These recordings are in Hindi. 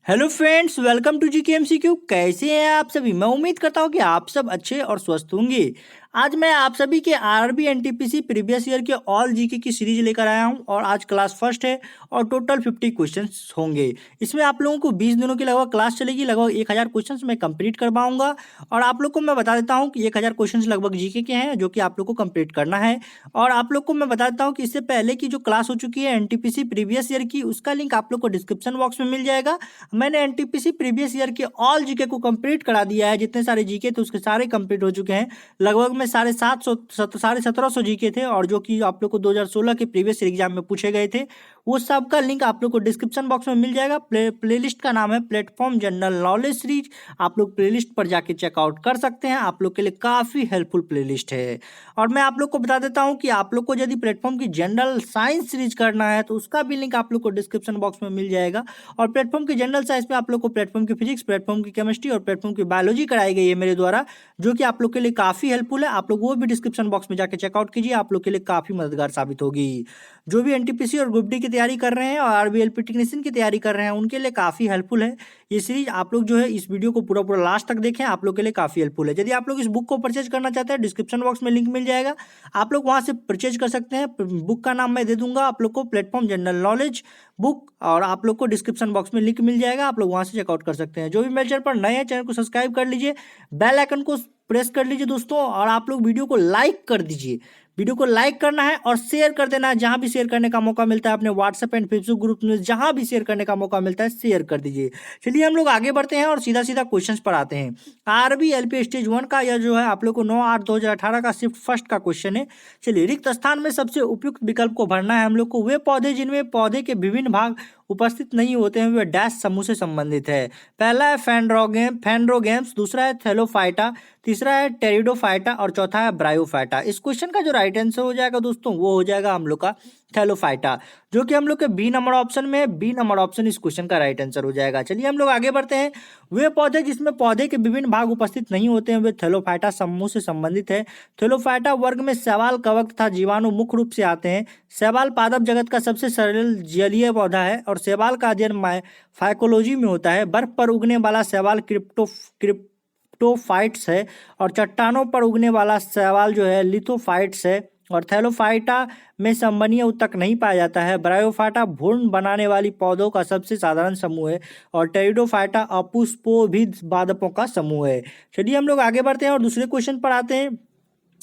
Hello friends, welcome to GK MCQ। कैसे हैं आप सभी? मैं उम्मीद करता हूं कि आप सब अच्छे और स्वस्थ होंगे। आज मैं आप सभी के आरआरबी एनटीपीसी प्रीवियस ईयर के ऑल जीके की सीरीज लेकर आया हूं और आज क्लास फर्स्ट है और टोटल 50 क्वेश्चंस होंगे। इसमें आप लोगों को 20 दिनों की लगभग क्लास चलेगी। लगभग 1000 क्वेश्चंस मैं कंप्लीट कर पाऊंगा और आप लोग को मैं बता देता हूं कि 1000 क्वेश्चंस लगभग जीके के हैं जो कि आप लोग को कंप्लीट करना है। और आप लोग को मैं बता देता हूं कि इससे पहले की जो क्लास हो चुकी है एनटीपीसी प्रीवियस ईयर की, उसका लिंक आप लोग को डिस्क्रिप्शन बॉक्स में मिल जाएगा। मैंने एनटीपीसी प्रीवियस ईयर के ऑल जीके को कंप्लीट करा दिया है। जितने सारे जीके थे उसके सारे कंप्लीट हो चुके हैं। लगभग में 1750 जीके थे और जो कि आप लोग को 2016 के प्रीवियस एग्जाम में पूछे गए थे, वो सब का लिंक आप लोग को डिस्क्रिप्शन बॉक्स में मिल जाएगा। प्लेलिस्ट का नाम है प्लेटफॉर्म जनरल नॉलेज सीरीज। आप लोग प्लेलिस्ट पर जाके चेकआउट कर सकते हैं। आप लोग के लिए काफी हेल्पफुल प्लेलिस्ट है। और मैं आप लोग को बता देता हूं कि आप लोग को यदि प्लेटफॉर्म की जनरल साइंस सीरीज करना है तो उसका भी लिंक आप लोग को डिस्क्रिप्शन बॉक्स में मिल जाएगा। और प्लेटफॉर्म की जनरल साइंस में आप लोग को प्लेटफॉर्म की फिजिक्स, प्लेटफॉर्म की केमिस्ट्री और प्लेटफॉर्म की बायोलॉजी कराई गई है मेरे द्वारा, जो कि आप लोग के लिए काफी हेल्पफुल है। आप लोग वो भी डिस्क्रिप्शन बॉक्स में जाकर चेकआउट कीजिए, आप लोग के लिए काफी मददगार साबित होगी। जो भी एनटीपीसी और ग्रुप डी की तैयारी कर रहे हैं और आरबीएलपी टेक्नीशियन की तैयारी कर रहे हैं उनके लिए काफी हेल्पफुल है ये सीरीज। आप लोग जो है इस वीडियो को पूरा पूरा लास्ट तक देखें, आप लोग के लिए काफी हेल्पफुल है। यदि आप लोग इस बुक को परचेज करना चाहते हैं, डिस्क्रिप्शन बॉक्स में लिंक मिल जाएगा, आप लोग वहां से परचेज कर सकते हैं। बुक का नाम मैं दे दूंगा आप लोग को, प्लेटफॉर्म जनरल नॉलेज बुक, और आप लोग को डिस्क्रिप्शन बॉक्स में लिंक मिल जाएगा, आप लोग वहां से चेकआउट कर सकते हैं। जो भी मेरे चैनल पर नए हैं, चैनल को सब्सक्राइब कर लीजिए, बेल आइकन को प्रेस कर लीजिए दोस्तों, और आप लोग वीडियो को लाइक कर दीजिए। वीडियो को लाइक करना है और शेयर कर देना है। जहां भी शेयर करने का मौका मिलता है अपने व्हाट्सएप एंड फेसबुक ग्रुप में, जहां भी शेयर करने का मौका मिलता है शेयर कर दीजिए। चलिए हम लोग आगे बढ़ते हैं और सीधा सीधा क्वेश्चंस पर आते हैं। आरबी एलपी स्टेज 1 का यह जो है आप लोग को 9/8/2018 का शिफ्ट फर्स्ट का क्वेश्चन है। चलिए, रिक्त स्थान में सबसे उपयुक्त विकल्प को भरना है हम लोग को। वे पौधे जिनमें पौधे के विभिन्न भाग उपस्थित नहीं होते हैं वे डैश समूह से संबंधित है। पहला है फेंड्रोगेम्स, दूसरा है थैलोफाइटा, तीसरा है टेरिडोफाइटा और चौथा है ब्रायोफाइटा। इस क्वेश्चन का जो राइट आंसर हो जाएगा दोस्तों वो हो जाएगा हम लोग का थैलोफाइटा, जो कि हम लोग के बी नंबर ऑप्शन में है। बी नंबर ऑप्शन इस क्वेश्चन का राइट आंसर हो जाएगा। चलिए हम लोग आगे बढ़ते हैं। वे पौधे जिसमें पौधे के विभिन्न भाग उपस्थित नहीं होते हैं वे थैलोफाइटा समूह से संबंधित है। थैलोफाइटा वर्ग में शैवाल, कवक तथा जीवाणु मुख्य रूप से आते हैं। शैवाल पादप जगत का सबसे सरल जलीय पौधा है और शैवाल का अध्ययन फाइकोलॉजी में होता है। बर्फ पर उगने वाला शैवाल क्रिप्टोफाइट्स है और चट्टानों पर उगने वाला शैवाल जो है लिथोफाइट्स है। और थैलोफाइटा में संवहनीय ऊतक नहीं पाया जाता है। ब्रायोफाइटा भ्रूण बनाने वाली पौधों का सबसे साधारण समूह है और टेरिडोफाइटा अपुष्पोभिज पादपों का समूह है। चलिए हम लोग आगे बढ़ते हैं और दूसरे क्वेश्चन पर आते हैं।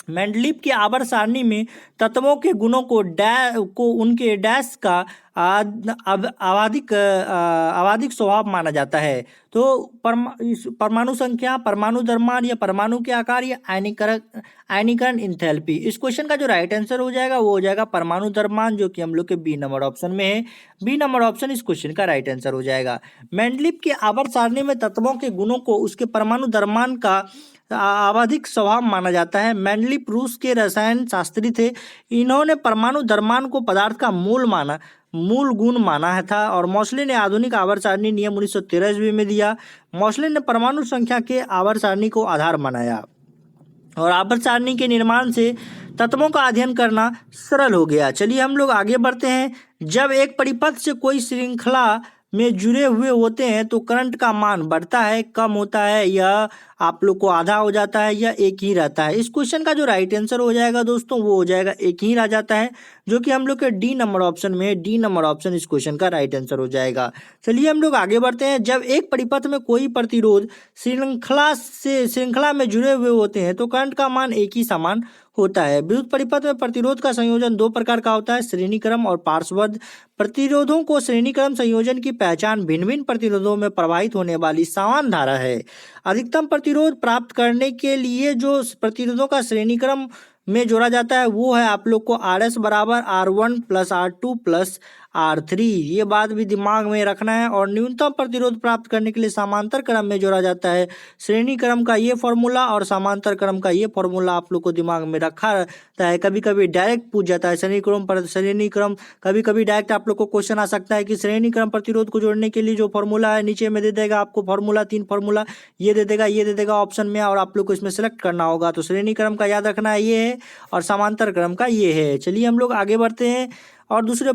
मेंडलीव की आवर्त सारणी में तत्वों के गुणों को उनके डैश का आवधिक स्वभाव माना जाता है। तो परमाणु संख्या, परमाणु द्रव्यमान या परमाणु के आकार या आयनीकरण इंथैल्पी। इस क्वेश्चन का जो राइट आंसर हो जाएगा वो हो जाएगा परमाणु द्रव्यमान, जो कि हम लोग के बी नंबर ऑप्शन में है। बी नंबर ऑप्शन इस क्वेश्चन का राइट आंसर हो जाएगा। मेंडलीव की आवर्त सारणी में तत्वों के गुणों को उसके परमाणु द्रव्यमान का आवधिक स्वभाव माना जाता है। मेंडलीव रूस के रसायन शास्त्री थे। इन्होंने परमाणु द्रव्यमान को पदार्थ का मूल गुण माना है था। और मॉसले ने आधुनिक आवर्त सारणी नियम 1913 ईस्वी में दिया। मॉसले ने परमाणु संख्या के आवर्त सारणी को आधार बनाया और आवर्त सारणी के निर्माण से तत्वों का अध्ययन करना सरल हो गया। चलिए हम लोग आगे बढ़ते हैं। जब एक परिपथ से कोई श्रृंखला में जुड़े हुए होते हैं तो करंट का मान बढ़ता है, कम होता है, या आप लोग को आधा हो जाता है, या एक ही रहता है। इस क्वेश्चन का जो राइट आंसर हो जाएगा दोस्तों वो हो जाएगा एक ही रह जाता है, जो कि हम लोग के डी नंबर ऑप्शन में है। डी नंबर ऑप्शन इस क्वेश्चन का राइट आंसर हो जाएगा। चलिए हम लोग आगे बढ़ते हैं। जब एक परिपथ में कोई प्रतिरोध श्रृंखला में जुड़े हुए होते हैं तो करंट का मान एक ही समान होता है। विद्युत परिपथ में प्रतिरोध का संयोजन दो प्रकार का होता है, श्रेणीक्रम और पार्श्वबद्ध। प्रतिरोधों को श्रेणीक्रम संयोजन की पहचान भिन्न भिन्न प्रतिरोधों में प्रवाहित होने वाली समान धारा है। अधिकतम प्रतिरोध प्राप्त करने के लिए जो प्रतिरोधों का श्रेणीक्रम में जोड़ा जाता है वो है आप लोग को RS बराबर R1 plus R2 plus R3। ये बात भी दिमाग में रखना है। और न्यूनतम प्रतिरोध प्राप्त करने के लिए समांतर क्रम में जोड़ा जाता है। श्रेणी क्रम का ये फॉर्मूला और समांतर क्रम का ये फॉर्मूला आप लोग को दिमाग में रखा रहता है। कभी कभी डायरेक्ट पूछ जाता है श्रेणी क्रम कभी कभी डायरेक्ट आप लोग को क्वेश्चन आ सकता है कि श्रेणी क्रम प्रतिरोध को जोड़ने के लिए जो फॉर्मूला है नीचे में दे देगा आपको फॉर्मूला, 3 फॉर्मूला ये दे देगा ऑप्शन में, और आप लोग को इसमें सेलेक्ट करना होगा। तो श्रेणी क्रम का याद रखना है ये है और समांतर क्रम का ये है। चलिए हम लोग आगे बढ़ते हैं और दूसरे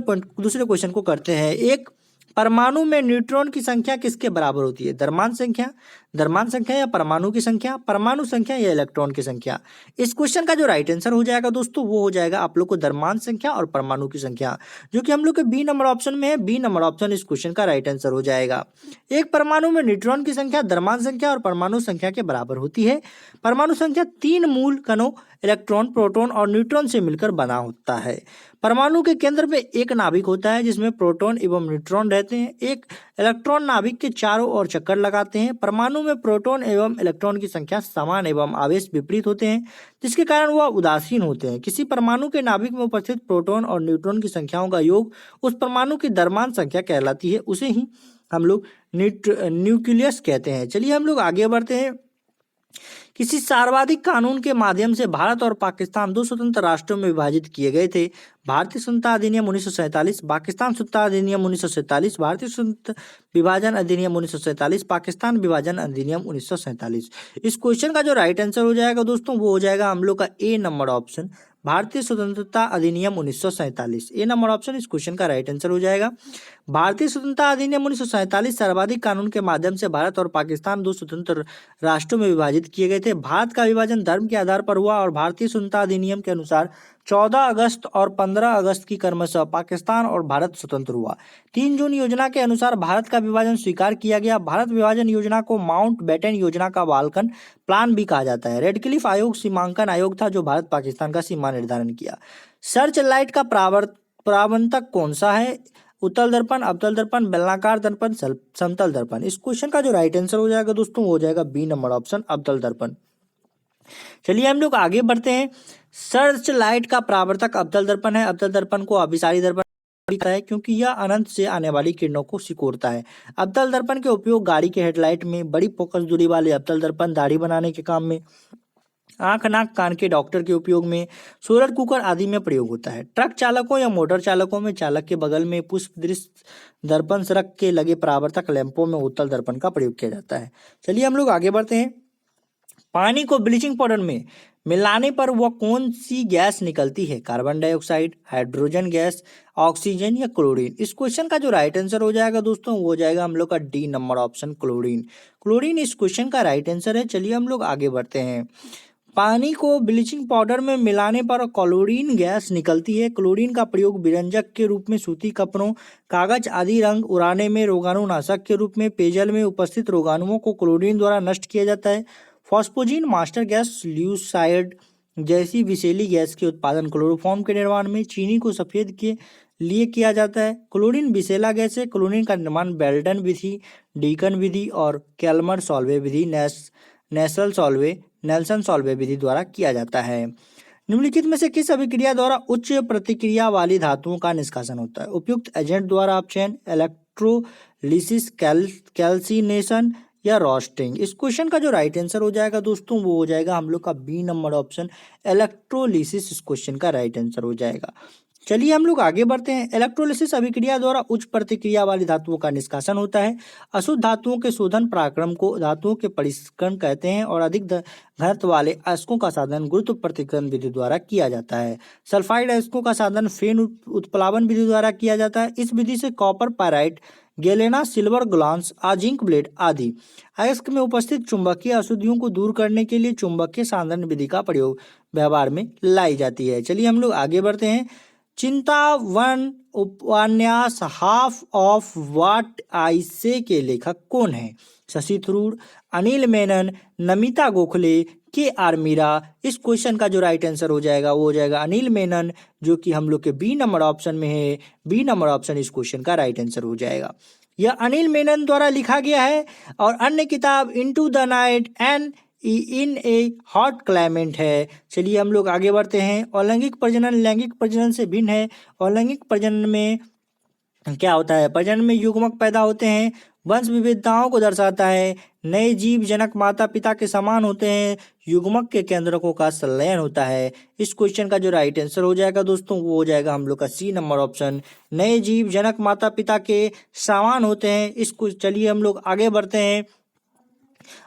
क्वेश्चन को करते हैं। एक परमाणु में न्यूट्रॉन की संख्या किसके बराबर होती है? द्रव्यमान संख्या या परमाणु की संख्या, परमाणु संख्या या इलेक्ट्रॉन की संख्या। इस क्वेश्चन का जो राइट आंसर हो जाएगा दोस्तों वो हो जाएगा आप लोग को द्रव्यमान संख्या और परमाणु की संख्या, जो कि हम लोग के बी नंबर ऑप्शन में है। बी नंबर ऑप्शन इस क्वेश्चन का राइट आंसर हो जाएगा। एक परमाणु में न्यूट्रॉन की संख्या द्रव्यमान संख्या और परमाणु संख्या के बराबर होती है। परमाणु संख्या 3 मूल कणों इलेक्ट्रॉन, प्रोटॉन और न्यूट्रॉन से मिलकर बना होता है। परमाणु के केंद्र में एक नाभिक होता है जिसमें प्रोटॉन एवं न्यूट्रॉन रहते हैं। एक इलेक्ट्रॉन नाभिक के चारों ओर चक्कर लगाते हैं। परमाणु में प्रोटॉन एवं इलेक्ट्रॉन की संख्या समान एवं आवेश विपरीत होते हैं, जिसके कारण वह उदासीन होते हैं। किसी परमाणु के नाभिक में उपस्थित प्रोटॉन और न्यूट्रॉन की संख्याओं का योग उस परमाणु की द्रव्यमान संख्या कहलाती है। उसे ही हम लोग न्यूक्लियस कहते हैं। चलिए हम लोग आगे बढ़ते हैं। किसी सर्वाधिक कानून के माध्यम से भारत और पाकिस्तान 2 स्वतंत्र राष्ट्रों में विभाजित किए गए थे। भारतीय स्वतंत्रता अधिनियम 1947, पाकिस्तान स्वतंत्रता अधिनियम 1947, भारतीय स्वतंत्र विभाजन अधिनियम 1947, पाकिस्तान विभाजन अधिनियम 1947। इस क्वेश्चन का जो राइट आंसर हो जाएगा दोस्तों वो हो जाएगा हम लोग का ए नंबर ऑप्शन, भारतीय स्वतंत्रता अधिनियम 1947। ए नंबर ऑप्शन इस क्वेश्चन का राइट आंसर हो जाएगा। भारतीय स्वतंत्रता अधिनियम 1947 सर्वाधिक कानून के माध्यम से भारत और पाकिस्तान 2 स्वतंत्र राष्ट्रों में विभाजित किए गए थे। भारत का विभाजन धर्म के आधार पर हुआ और भारतीय स्वतंत्रता अधिनियम के अनुसार 14 अगस्त और 15 अगस्त की क्रमशः पाकिस्तान और भारत स्वतंत्र हुआ। 3 जून योजना के अनुसार भारत का विभाजन स्वीकार किया गया। भारत विभाजन योजना को माउंट बेटन योजना का बाल्कन प्लान भी कहा जाता है। रेडक्लिफ आयोग सीमांकन आयोग था जो भारत पाकिस्तान का सीमा निर्धारण किया। सर्च लाइट का प्रावर्तक कौन सा है? उत्तल दर्पण, अवतल दर्पण, बेलनाकार दर्पण, समतल दर्पण। इस क्वेश्चन का जो राइट आंसर हो जाएगा दोस्तों वो हो जाएगा बी नंबर ऑप्शन, अवतल दर्पण। चलिए हम लोग आगे बढ़ते हैं। सर्च लाइट का प्रावर्तक अवतल दर्पण है। अवतल दर्पण को अभिसारी दर्पण है क्योंकि यह अनंत से आने वाली किरणों को सिकोड़ता है। अवतल दर्पण के उपयोग गाड़ी के हेडलाइट में, बड़ी फोकस दूरी वाले अवतल दर्पण दाढ़ी बनाने के काम में, आंख नाक कान के डॉक्टर के उपयोग में, सोलर कुकर आदि में प्रयोग होता है। ट्रक चालकों या मोटर चालकों में चालक के बगल में पुष्प दृश्य दर्पण सड़क के लगे परावर्तक लैंपों में उत्तल दर्पण का प्रयोग किया जाता है। चलिए हम लोग आगे बढ़ते हैं। पानी को ब्लीचिंग पाउडर में मिलाने पर वह कौन सी गैस निकलती है? Carbon dioxide, hydrogen gas, oxygen या क्लोरीन। इस क्वेश्चन का जो राइट आंसर हो जाएगा दोस्तों वो हो जाएगा हम लोग का D number option, chlorine. Chlorine इस क्वेश्चन का राइट आंसर है। चलिए हम लोग आगे बढ़ते हैं। पानी को ब्लीचिंग पाउडर में मिलाने पर क्लोरीन गैस निकलती है। क्लोरीन का प्रयोग विरंजक के रूप में, सूती कपड़ों, कागज आदि रंग उड़ाने में, रोगाणुनाशक के रूप में, पेयजल में उपस्थित रोगाणुओं को क्लोरीन द्वारा नष्ट किया जाता है। फॉस्फोजीन, मास्टर गैस, ल्यूसाइड जैसी विषैली गैस के उत्पादन, क्लोरोफॉर्म के निर्माण में, चीनी को सफेद के लिए किया जाता है। क्लोरीन विषैला गैस है। क्लोरीन का निर्माण बेल्टन विधि, डीकन विधि और कैल्मर सॉल्वे विधि, नेल्सन सॉल्वे विधि द्वारा किया जाता है। निम्नलिखित में से किस अभिक्रिया द्वारा उच्च प्रतिक्रिया वाली धातुओं का निष्कासन होता है? उपयुक्त एजेंट द्वारा अपचयन, इलेक्ट्रोलिसिस, कैल्सिनेशन या रोस्टिंग। इस क्वेश्चन का जो राइट आंसर हो जाएगा दोस्तों वो हो जाएगा हम लोग का बी नंबर ऑप्शन, इलेक्ट्रोलिसिस इस क्वेश्चन का राइट आंसर हो जाएगा। चलिए हम लोग आगे बढ़ते हैं। इलेक्ट्रोलिसिस अभिक्रिया द्वारा उच्च प्रतिक्रिया वाली धातुओं का निष्कासन होता है। अशुद्ध धातुओं के शोधन प्रक्रम को धातुओं के परिष्करण कहते हैं और अधिक घनत्व वाले अयस्कों का साधन गुरुत्व प्रतिकरण विधि द्वारा किया जाता है। सल्फाइड अयस्कों का साधन फेन उत्प्लावन विधि द्वारा किया जाता है। इस विधि से copper pyrite, galena, silver glass, zinc blende आदि अयस्क में उपस्थित चुंबकीय अशुद्धियों को दूर करने के लिए चुंबकीय सांद्रण विधि का प्रयोग व्यवहार में लाई जाती है। चलिए हम लोग आगे बढ़ते हैं। चिंतावन उपन्यास हाफ ऑफ व्हाट आई से के लेखक कौन है? शशि थरूर, अनिल मेनन, नमिता गोखले, के आर मीरा। इस क्वेश्चन का जो राइट आंसर हो जाएगा वो हो जाएगा अनिल मेनन, जो कि हम लोग के बी नंबर ऑप्शन में है। बी नंबर ऑप्शन इस क्वेश्चन का राइट आंसर हो जाएगा। यह अनिल मेनन द्वारा लिखा गया है और अन्य किताब into the night and in A hot climate है। चलिए हम लोग आगे बढ़ते हैं। अलैंगिक प्रजनन लैंगिक प्रजनन से भिन्न है। अलैंगिक प्रजनन में क्या होता है? प्रजनन में युग्मक पैदा होते हैं, वंश विविधताओं को दर्शाता है, नए जीव जनक माता पिता के समान होते हैं, युग्मक के केंद्रकों का संलयन होता है। इस क्वेश्चन का जो राइट आंसर हो जाएगा दोस्तों वो हो जाएगा हम लोग का सी नंबर ऑप्शन, नए जीव जनक माता पिता के समान होते हैं। इसको चलिए हम लोग आगे बढ़ते हैं।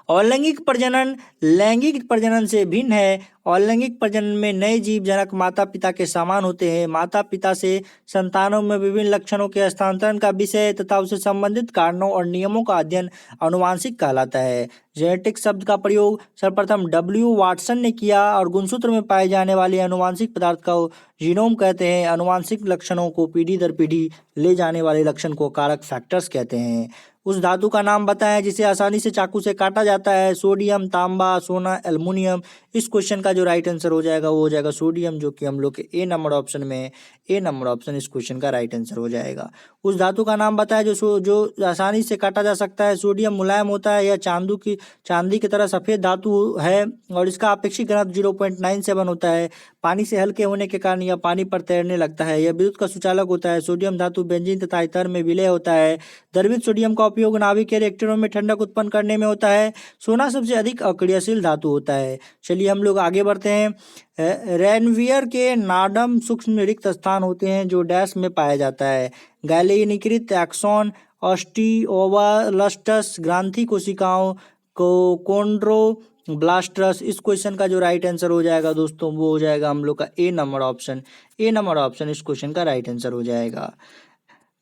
अलैंगिक प्रजनन लैंगिक प्रजनन से भिन्न है। अलैंगिक प्रजनन में नए जीव जनक माता पिता के समान होते हैं। माता पिता से संतानों में विभिन्न लक्षणों के हस्तांतरण का विषय तथा उससे संबंधित कारणों और नियमों का अध्ययन आनुवंशिक कहलाता है। जेनेटिक शब्द का प्रयोग सर्वप्रथम डब्ल्यू वाटसन ने किया और गुणसूत्र में पाए जाने वाले आनुवंशिक पदार्थ को जीनोम कहते हैं। आनुवंशिक लक्षणों को पीढ़ी दर पीढ़ी ले जाने वाले लक्षण को कारक फैक्टर्स कहते हैं। उस धातु का नाम बताएं जिसे आसानी से चाकू से काटा जाता है। सोडियम, तांबा, सोना, एल्युमिनियम। इस क्वेश्चन का जो राइट आंसर हो जाएगा वो हो जाएगा सोडियम, जो कि हम लोग के ए नंबर ऑप्शन में है। ए नंबर ऑप्शन इस क्वेश्चन का राइट आंसर हो जाएगा। उस धातु का नाम बताएं जो आसानी से काटा जा सकता है। सोडियम मुलायम होता है, यह चांदी की तरह सफेद धातु है और इसका आपेक्षिक घनत्व 0.97 होता है। पानी से हल्के होने के कारण यह पानी पर तैरने लगता है। यह विद्युत का सुचालक होता है। सोडियम धातु बेंजीन तथा ईथर में विलय होता है। द्रवित सोडियम का उपयोग नाभिक के रिएक्टरों में ठंडक उत्पन्न करने में होता है। सोना सबसे अधिक अक्रियशील धातु होता है। चलिए हम लोग आगे बढ़ते हैं। रेनवियर के नाडम सूक्ष्म रिक्त स्थान होते हैं जो डैश में पाया जाता है। गैलेनिकृत एक्सॉन, ऑस्टियोब्लास्टस, ग्रांथी कोशिकाओं को कोन्ड्रोब्लास्टस। इस क्वेश्चन का जो राइट आंसर हो जाएगा दोस्तों वो हो जाएगा हम लोग का ए नंबर ऑप्शन। ए नंबर ऑप्शन इस क्वेश्चन का राइट आंसर हो जाएगा।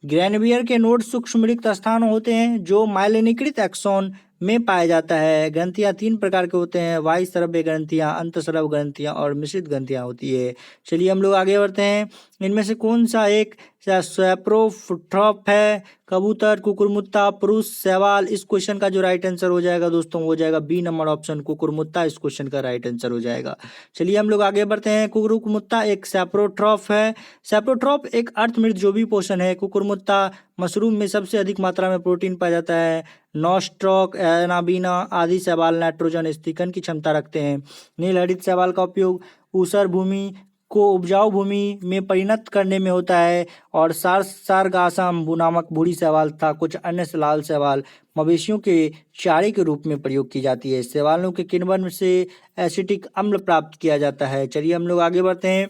ग्रेनवियर के नोड सूक्ष्म रिक्त स्थान होते हैं जो माइलिनीकृत एक्सॉन में पाया जाता है। ग्रंथियां 3 प्रकार के होते हैं, बाह्यस्राव्य ग्रंथियां, अंतःस्राव ग्रंथियां और मिश्रित ग्रंथियां होती है। चलिए हम लोग आगे बढ़ते हैं। इनमें से कौन सा एक सैप्रोट्रॉप है? कबूतर, कुकुरमुत्ता, पुरुष, शैवाल। इस क्वेश्चन का जो राइट आंसर हो जाएगा दोस्तों वो हो जाएगा बी नंबर ऑप्शन कुकुरमुत्ता। इस क्वेश्चन का राइट आंसर हो जाएगा। चलिए हम लोग आगे बढ़ते हैं। कुकुरमुत्ता एक सैप्रोट्रॉप है। सैप्रोट्रॉप एक अर्धमृत जोबी पोषण है। कुकुरमुत्ता मशरूम में सबसे अधिक मात्रा में प्रोटीन पाया जाता है। नॉस्ट्रॉक, एनाबीना आदि शैवाल नाइट्रोजन स्थिकन की क्षमता रखते हैं। नीलहरित शैवाल का उपयोग ऊसर भूमि को उपजाऊ भूमि में परिणत करने में होता है। और सारगासम नामक बूढ़ी शैवाल तथा कुछ अन्य लाल शैवाल मवेशियों के चारे के रूप में प्रयोग की जाती है। शैवालों के किण्वन से एसिटिक अम्ल प्राप्त किया जाता है। चलिए हम लोग आगे बढ़ते हैं।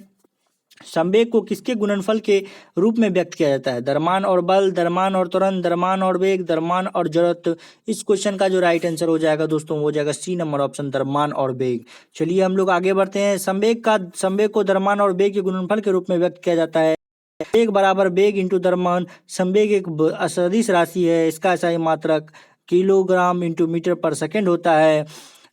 संवेग को किसके गुणनफल के रूप में व्यक्त किया जाता है? द्रव्यमान और बल, द्रव्यमान और त्वरण, द्रव्यमान और वेग, द्रव्यमान और जड़त्व। इस क्वेश्चन का जो राइट आंसर हो जाएगा दोस्तों वो हो जाएगा सी नंबर ऑप्शन द्रव्यमान और वेग। चलिए हम लोग आगे बढ़ते हैं। संवेग को द्रव्यमान और वेग के गुणनफल के रूप में व्यक्त किया जाता है। वेग बराबर वेग इंटू द्रव्यमान। संवेग एक सदिश राशि है। इसका SI मात्रक किलोग्राम इंटू मीटर पर सेकेंड होता है।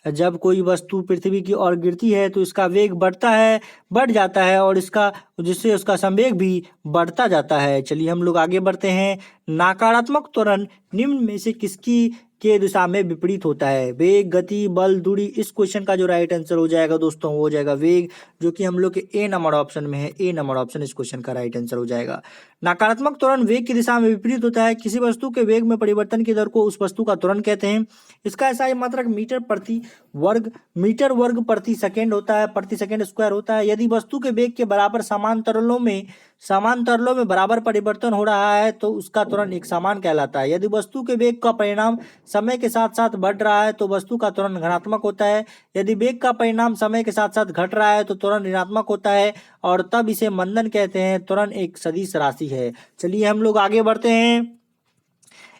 जब कोई वस्तु पृथ्वी की ओर गिरती है तो इसका वेग बढ़ जाता है और जिससे उसका संवेग भी बढ़ता जाता है। चलिए हम लोग आगे बढ़ते हैं। नकारात्मक त्वरण निम्न में से किसकी के दिशा में विपरीत होता है? वेग, गति, बल, दूरी। इस क्वेश्चन का जो राइट आंसर हो जाएगा दोस्तों वो हो जाएगा वेग, जो कि हम लोग के ए नंबर ऑप्शन में है। ए नंबर ऑप्शन इस क्वेश्चन का राइट आंसर हो जाएगा। नकारात्मक त्वरण वेग की दिशा में विपरीत होता है। किसी वस्तु के वेग में परिवर्तन की दर को उस वस्तु का त्वरण कहते हैं। इसका SI मात्रक मीटर वर्ग प्रति सेकेंड होता है, प्रति सेकेंड स्क्वायर होता है। यदि वस्तु के वेग के बराबर समान तरलों में बराबर परिवर्तन हो रहा है तो उसका त्वरण एक समान कहलाता है। यदि वस्तु के वेग का परिणाम समय के साथ साथ बढ़ रहा है तो वस्तु का त्वरण धनात्मक होता है। यदि वेग का परिणाम समय के साथ साथ घट रहा है तो त्वरण ऋणात्मक होता है और तब इसे मंदन कहते हैं। त्वरण एक सदिश राशि है। चलिए हम लोग आगे बढ़ते हैं।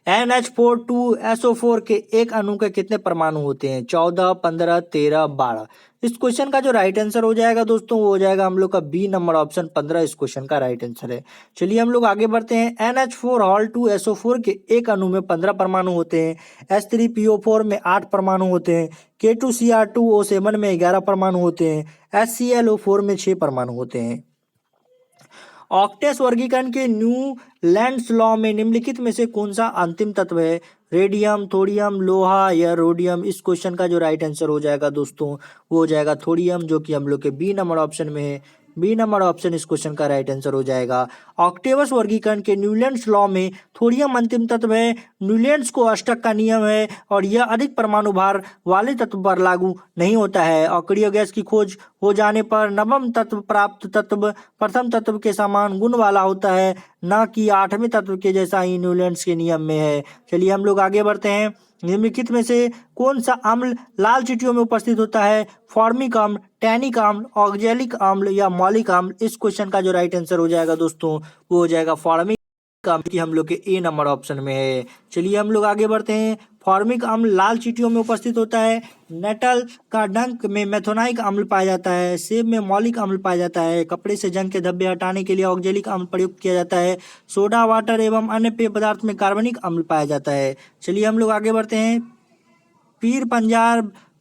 NH4 के एक अणु के कितने परमाणु होते हैं? 14, 15, 13, 12। इस क्वेश्चन का जो राइट आंसर हो जाएगा दोस्तों वो हो जाएगा हम लोग का बी नंबर ऑप्शन 15। इस क्वेश्चन का राइट आंसर है। चलिए हम लोग आगे बढ़ते हैं। NH4 के एक अणु में 15 परमाणु होते हैं। H3PO4 में 8 परमाणु होते हैं। K2Cr2O7 में 11 परमाणु होते हैं। HClO4 में 6 परमाणु होते हैं। ऑक्टेस वर्गीकरण के न्यूलैंड्स लॉ में निम्नलिखित में से कौन सा अंतिम तत्व है? रेडियम, थोरियम, लोहा या रोडियम। इस क्वेश्चन का जो राइट आंसर हो जाएगा दोस्तों वो हो जाएगा थोरियम, जो कि हम लोग के बी नंबर ऑप्शन में है। बी नंबर ऑप्शन इस क्वेश्चन का राइट आंसर हो जाएगा। ऑक्टेवस वर्गीकरण के न्यूलैंड्स लॉ में थोरियम अंतिम तत्व है। न्यूलैंड्स को अष्टक का नियम है और यह अधिक परमाणु भार वाले तत्व पर लागू नहीं होता है। अक्रिय गैस की खोज हो जाने पर नवम तत्व प्राप्त तत्व प्रथम तत्व के समान गुण वाला होता है, न कि 8वें तत्व के जैसा ही न्यूलैंड्स के नियम में है। चलिए हम लोग आगे बढ़ते हैं। निम्नलिखित में से कौन सा अम्ल लाल चींटियों में उपस्थित होता है? फॉर्मिक अम्ल, टैनिक अम्ल, ऑक्जेलिक अम्ल या मौलिक अम्ल। इस क्वेश्चन का जो राइट आंसर हो जाएगा दोस्तों वो हो जाएगा फॉर्मिक अम्ल, की हम लोग के ए नंबर ऑप्शन में है। चलिए हम लोग आगे बढ़ते हैं। फॉर्मिक अम्ल लाल चींटियों में उपस्थित होता है। नेटल का डंक में मेथोनाइक अम्ल पाया जाता है। सेब में मौलिक अम्ल पाया जाता है। कपड़े से जंग के धब्बे हटाने के लिए ऑक्जेलिक अम्ल प्रयुक्त किया जाता है। सोडा वाटर एवं अन्य पेय पदार्थ में कार्बनिक अम्ल पाया जाता है। चलिए हम लोग आगे बढ़ते हैं। पीर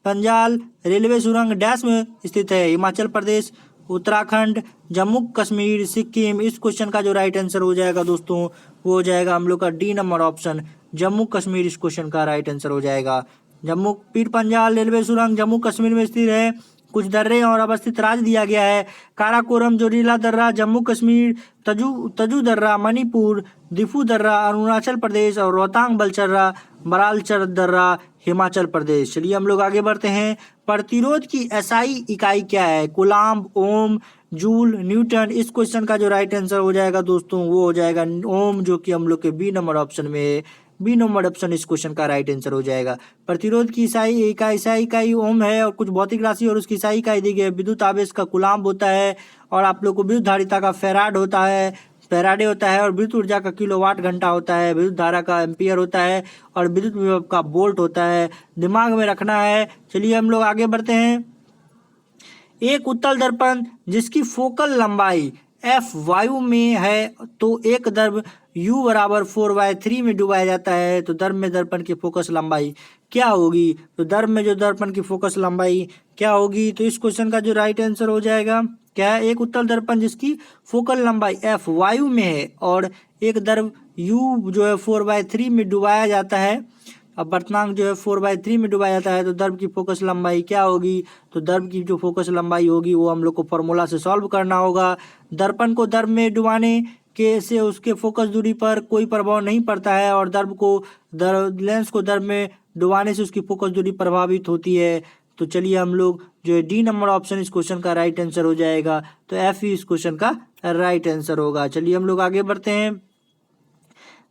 पंजाल रेलवे सुरंग डैश में स्थित है? हिमाचल प्रदेश, उत्तराखंड, जम्मू कश्मीर, सिक्किम। इस क्वेश्चन का जो राइट आंसर हो जाएगा दोस्तों वो हो जाएगा हम लोग का D number option, Jammu Kashmir. इस क्वेश्चन का राइट आंसर हो जाएगा जम्मू। पीर पंजाल रेलवे सुरंग जम्मू कश्मीर में स्थित है। कुछ दर्रे और अवस्थित राज्य दिया गया है। काराकोरम जोजिला दर्रा जम्मू कश्मीर, तजू दर्रा मणिपुर, दिफू दर्रा अरुणाचल प्रदेश और रोहतांग बरालचर दर्रा हिमाचल प्रदेश। चलिए हम लोग आगे बढ़ते हैं। प्रतिरोध की एसआई इकाई क्या है? कूलाम्ब, ओम, जूल, न्यूटन। इस क्वेश्चन का जो राइट आंसर हो जाएगा दोस्तों वो हो जाएगा ओम, जो कि हम लोग के बी नंबर ऑप्शन में है। बी नंबर ऑप्शन इस क्वेश्चन का राइट आंसर हो जाएगा। प्रतिरोध की इसाई इकाई ओम है और कुछ भौतिक राशि और उसकी इसाई इकाई दी गई है। विद्युत आवेश का कूलाम्ब होता है और आप लोग को विद्युत धारिता का फैराडे होता है और विद्युत ऊर्जा का किलोवाट घंटा होता है। विद्युत धारा का एम्पियर होता है और विद्युत विभव का वोल्ट होता है। दिमाग में रखना है। चलिए हम लोग आगे बढ़ते हैं। एक उत्तल दर्पण जिसकी फोकल लंबाई एफ वायु में है तो एक दर्प u बराबर 4/3 में डुबाया जाता है तो दर्प में दर्पण की फोकस लंबाई क्या होगी? तो दर्प में जो दर्पण की फोकस लंबाई क्या होगी? तो इस क्वेश्चन का जो राइट आंसर हो जाएगा क्या है? एक उत्तल दर्पण जिसकी फोकल लंबाई एफ वायु में है और एक दर्प u जो है 4/3 में डुबाया जाता है। अब वर्तमान जो है 4/3 में डुबाया जाता है तो दर्प की फोकस लंबाई क्या होगी? तो दर्प की जो फोकस लंबाई होगी वो हम लोग को फॉर्मूला से सॉल्व करना होगा। दर्पण को दर्प में डुबाने के से उसके फोकस दूरी पर कोई प्रभाव नहीं पड़ता है और लेंस को दर्प में डुबाने से उसकी फोकस दूरी प्रभावित होती है। तो चलिए हम लोग जो है डी नंबर ऑप्शन इस क्वेश्चन का राइट आंसर हो जाएगा। तो एफ ही इस क्वेश्चन का राइट आंसर होगा। चलिए हम लोग आगे बढ़ते हैं।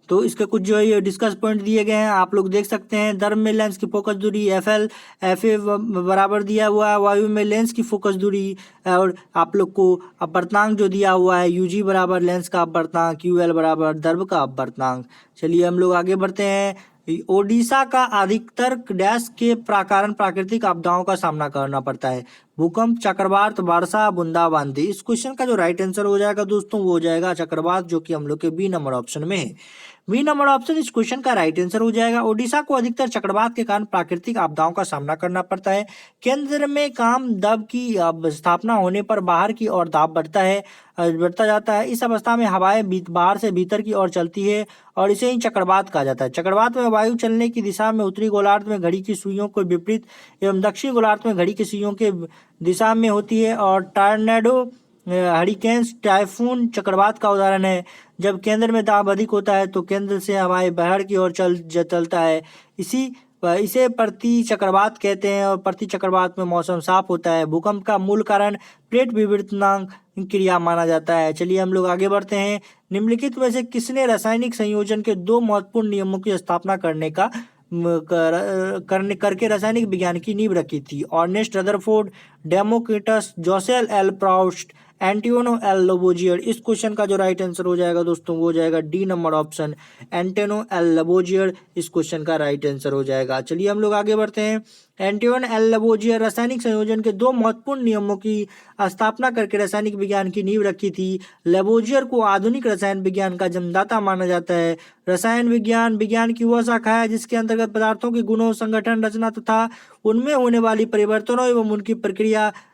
तो इसके कुछ जो है ये डिस्कस पॉइंट दिए गए हैं, आप लोग देख सकते हैं। दर्प में लेंस की फोकस दूरी एफ ए बराबर दिया हुआ है। वायु में लेंस की फोकस दूरी और आप लोग को अपवर्तनांक जो दिया हुआ है यूजी बराबर लेंस का अपवर्तनांक, यूएल बराबर दर्प का अपवर्तनांक। चलिए हम लोग आगे बढ़ते हैं। ओडिशा का अधिकतर डैश के कारण प्राकृतिक आपदाओं का सामना करना पड़ता है? भूकंप, चक्रवात, वर्षा, बूंदाबांदी। इस क्वेश्चन का जो राइट आंसर हो जाएगा दोस्तों वो हो जाएगा चक्रवात, जो कि हम लोग के बी नंबर ऑप्शन में है। बी नंबर ऑप्शन इस क्वेश्चन का राइट आंसर हो जाएगा। ओडिशा को अधिकतर चक्रवात के कारण प्राकृतिक आपदाओं का सामना करना पड़ता है। केंद्र में काम दब की स्थापना होने पर बाहर की ओर दाब बढ़ता जाता है। इस अवस्था में हवाएं बाहर से भीतर की ओर चलती है और इसे ही चक्रवात कहा जाता है। चक्रवात में वायु चलने की दिशा में उत्तरी गोलार्ध में घड़ी की सुइयों को विपरीत एवं दक्षिणी गोलार्ध में घड़ी की सुइयों के दिशा में होती है और टॉर्नेडो, हरिकेन्स, टाइफून चक्रवात का उदाहरण है। जब केंद्र में दाब अधिक होता है तो केंद्र से हवाएं बाहर की ओर चलता है। इसे प्रति चक्रवात कहते हैं और प्रति चक्रवात में मौसम साफ होता है। भूकंप का मूल कारण प्लेट विवर्तनांक क्रिया माना जाता है। चलिए हम लोग आगे बढ़ते हैं। निम्नलिखित में से किसने रासायनिक संयोजन के दो महत्वपूर्ण नियमों की स्थापना करके रासायनिक विज्ञान की नींव रखी थी? Ernest Rutherford, Democritus, Joseph L Proust, Antonio L Lavoisier. इस क्वेश्चन का जो राइट आंसर हो जाएगा दोस्तों वो हो जाएगा D number option, Antonio L Lavoisier. इस क्वेश्चन का राइट आंसर हो जाएगा। चलिए हम लोग आगे बढ़ते हैं। एंटोनियो एल लवोजियर रासायनिक संयोजन के दो महत्वपूर्ण नियमों की स्थापना करके रासायनिक विज्ञान की नींव रखी थी। लवोजियर को आधुनिक रसायन विज्ञान का जन्मदाता माना जाता है। रसायन विज्ञान की वह शाखा है जिसके अंतर्गत पदार्थों के गुणों, संगठन, रचना तथा उनमें होने वाली परिवर्तनों एवं उनकी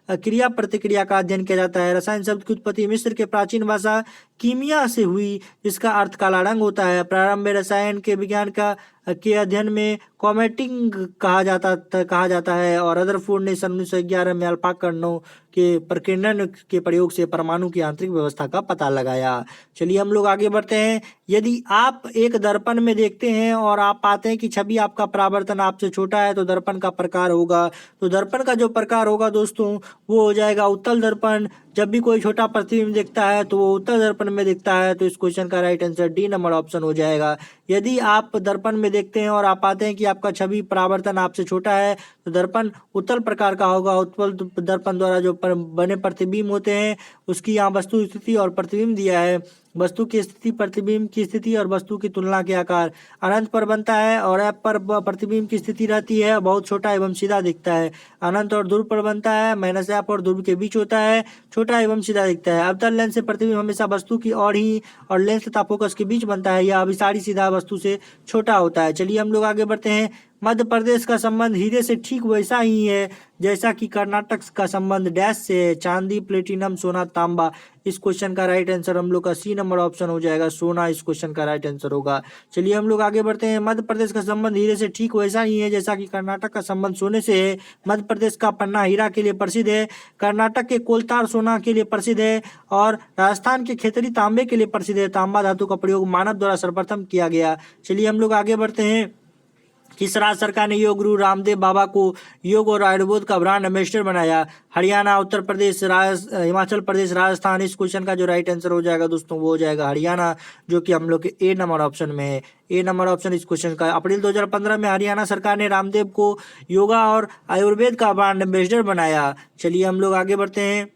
क्रिया प्रतिक्रिया का अध्ययन किया जाता है। रसायन शब्द की उत्पत्ति मिस्र के प्राचीन भाषा कीमिया से हुई, जिसका अर्थ काला रंग होता है। प्रारंभ में रसायन के विज्ञान के अध्ययन में कॉमेटिंग कहा जाता है और रदरफोर्ड ने सन 1911 में अल्फा कणों के प्रकीर्णन के प्रयोग से परमाणु की आंतरिक व्यवस्था का पता लगाया। चलिए हम लोग आगे बढ़ते हैं। यदि आप एक दर्पण में देखते हैं और आप पाते हैं कि छवि आपका परावर्तन आपसे छोटा है तो दर्पण का प्रकार होगा। तो दर्पण का जो प्रकार होगा दोस्तों वो हो जाएगा उत्तल दर्पण। जब भी कोई छोटा प्रतिबिंब दिखता है तो वो उत्तल दर्पण में दिखता है। तो इस क्वेश्चन का right answer D number option हो जाएगा। यदि आप दर्पण में देखते हैं और आप पाते हैं कि आपका छवि परावर्तन आपसे छोटा है तो दर्पण उत्तल प्रकार का होगा। उत्तल दर्पण द्वारा जो बने प्रतिबिंब होते हैं उसकी यहाँ वस्तु स्थिति और प्रतिबिंब दिया है। वस्तु की स्थिति, प्रतिबिंब की स्थिति और वस्तु की तुलना के आकार। अनंत पर बनता है और ऐप पर प्रतिबिंब की स्थिति रहती है, बहुत छोटा एवं सीधा दिखता है। अनंत और ध्रुव पर बनता है, माइनस ऐप और ध्रुव के बीच होता है, छोटा एवं सीधा दिखता है। अवतल लेंस से प्रतिबिंब हमेशा वस्तु की ओर ही और लेंस तथा फोकस के बीच बनता है। यह अभिसारी सीधा वस्तु से छोटा होता है। चलिए हम लोग आगे बढ़ते हैं। मध्य प्रदेश का संबंध हीरे से ठीक वैसा ही है जैसा कि कर्नाटक का संबंध डैश से है, चांदी, प्लेटिनम, सोना, तांबा। इस क्वेश्चन का राइट आंसर हम लोग का सी नंबर ऑप्शन हो जाएगा, सोना इस क्वेश्चन का राइट आंसर होगा। चलिए हम लोग आगे बढ़ते हैं। मध्य प्रदेश का संबंध हीरे से ठीक वैसा ही है जैसा कि कर्नाटक का संबंध सोने से है। मध्य प्रदेश का पन्ना हीरा के लिए प्रसिद्ध है, कर्नाटक के कोलतार सोना के लिए प्रसिद्ध है और राजस्थान के खेतरी तांबे के लिए प्रसिद्ध है। तांबा धातु का प्रयोग मानव द्वारा सर्वप्रथम किया गया। चलिए हम लोग आगे बढ़ते हैं। किस राज्य सरकार ने योग गुरु रामदेव बाबा को योग और आयुर्वेद का ब्रांड एम्बेसडर बनाया? हरियाणा, उत्तर प्रदेश, हिमाचल प्रदेश, राजस्थान। इस क्वेश्चन का जो राइट आंसर हो जाएगा दोस्तों वो हो जाएगा हरियाणा, जो कि हम लोग के ए नंबर ऑप्शन में है। ए नंबर ऑप्शन इस क्वेश्चन का। अप्रैल 2015 में हरियाणा सरकार ने रामदेव को योगा और आयुर्वेद का ब्रांड एम्बेसडर बनाया। चलिए हम लोग आगे बढ़ते हैं।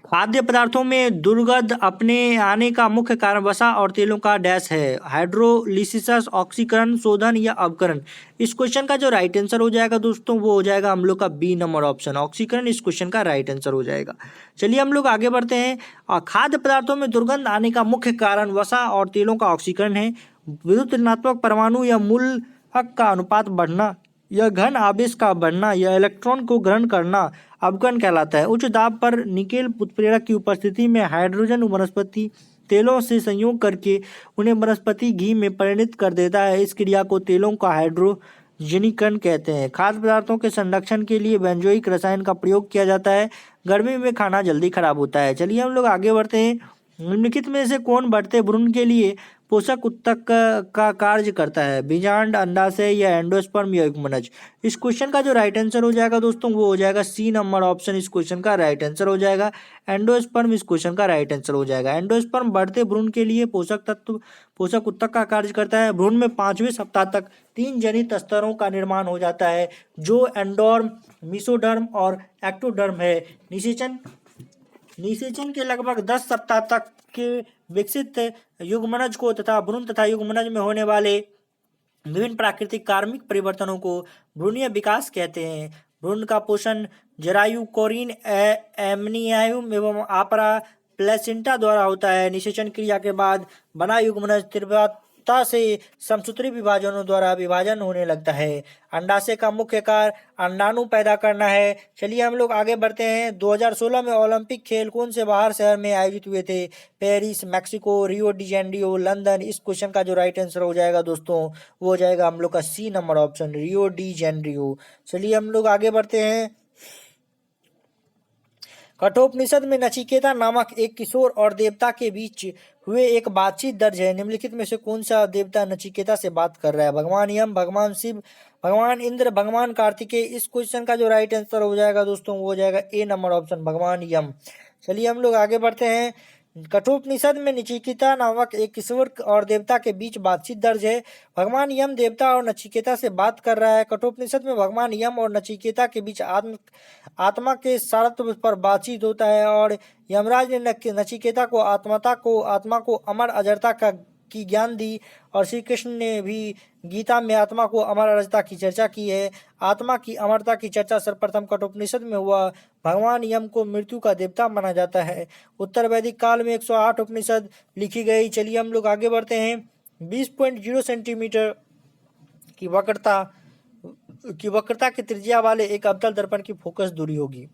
खाद्य पदार्थों में दुर्गंध अपने आने का मुख्य कारण वसा और तेलों का डैश है। हाइड्रोलिसिस, ऑक्सीकरण, शोधन या अवकरण। इस क्वेश्चन का जो राइट आंसर हो जाएगा दोस्तों वो हो जाएगा हम लोग का बी नंबर ऑप्शन, ऑक्सीकरण इस क्वेश्चन का राइट आंसर हो जाएगा। चलिए हम लोग आगे बढ़ते हैं। खाद्य पदार्थों में दुर्गंध आने का मुख्य कारण वसा और तेलों का ऑक्सीकरण है। विद्युत ऋणात्मक परमाणु या मूलक का अनुपात बढ़ना, यह घन आवेश का बढ़ना, या इलेक्ट्रॉन को ग्रहण करना अवकरण कहलाता है। उच्च दाब पर निकेल उत्प्रेरक की उपस्थिति में हाइड्रोजन वनस्पति तेलों से संयोग करके उन्हें वनस्पति घी में परिणत कर देता है। इस क्रिया को तेलों का हाइड्रोजनीकरण कहते हैं। खाद्य पदार्थों के संरक्षण के लिए बेंजोइक रसायन का प्रयोग किया जाता है। गर्मी में खाना जल्दी खराब होता है। चलिए हम लोग आगे बढ़ते हैं। निम्नलिखित में से कौन बढ़ते भ्रूण के लिए पोषक उत्तक का कार्य करता है? बीजांड, अंडाशय या एंडोस्पर्म या युग्मनज। इस क्वेश्चन का जो राइट आंसर हो जाएगा दोस्तों वो हो जाएगा सी नंबर ऑप्शन इस क्वेश्चन का राइट आंसर हो जाएगा। एंडोस्पर्म इस क्वेश्चन का राइट आंसर हो जाएगा। एंडोस्पर्म बढ़ते भ्रूण के लिए पोषक उत्तक का कार्य करता है। भ्रूण में 5वें सप्ताह तक 3 जनित स्तरों का निर्माण हो जाता है जो एंडोर्म, मीसोडर्म और एक्टोडर्म है। निषेचन के लगभग 10 सप्ताह तक के विकसित युग्मनज को तथा भ्रूण तथा युग्मनज में होने वाले विभिन्न प्राकृतिक कार्मिक परिवर्तनों को भ्रूणीय विकास कहते हैं। भ्रूण का पोषण जरायु, कोरिन, एमनियायम एवं आपरा प्लेसेंटा द्वारा होता है। निषेचन क्रिया के बाद बना युग्मनज तीव्रता से समसूत्री विभाजनों द्वारा विभाजन होने लगता है। अंडाशय का मुख्य कार्य अंडाणु पैदा करना है। चलिए हम लोग आगे बढ़ते हैं। 2016 में ओलंपिक खेल कौन से बाहर शहर में आयोजित हुए थे? पेरिस, मैक्सिको, रियो डी जेनेरियो, लंदन। इस क्वेश्चन का जो राइट आंसर हो जाएगा दोस्तों वो हो जाएगा हम लोग का C number option, Rio de Janeiro. चलिए हम लोग आगे बढ़ते हैं। कठोपनिषद में नचिकेता नामक एक किशोर और देवता के बीच हुए एक बातचीत दर्ज है। निम्नलिखित में से कौन सा देवता नचिकेता से बात कर रहा है? भगवान यम, भगवान शिव, भगवान इंद्र, भगवान कार्तिकेय। इस क्वेश्चन का जो राइट आंसर हो जाएगा दोस्तों वो हो जाएगा ए नंबर ऑप्शन, भगवान यम। चलिए हम लोग आगे बढ़ते हैं। कठोपनिषद में नचिकेता नामक एक किशोर और देवता के बीच बातचीत दर्ज है। भगवान यम देवता और नचिकेता से बात कर रहा है। कठोपनिषद में भगवान यम और नचिकेता के बीच आत्मा के सारत्व पर बातचीत होता है और यमराज ने नचिकेता को आत्मा को अमर अजरता की ज्ञान दी और श्री कृष्ण ने भी गीता में आत्मा को अमर अजरता की चर्चा की है। आत्मा की अमरता की चर्चा सर्वप्रथम कठोपनिषद में हुआ। भगवान यम को मृत्यु का देवता माना जाता है। उत्तर वैदिक काल में 108 उपनिषद लिखी गई। चलिए हम लोग आगे बढ़ते हैं। 20.0 सेंटीमीटर की वक्रता की त्रिज्या वाले एक अवतल दर्पण की फोकस दूरी होगी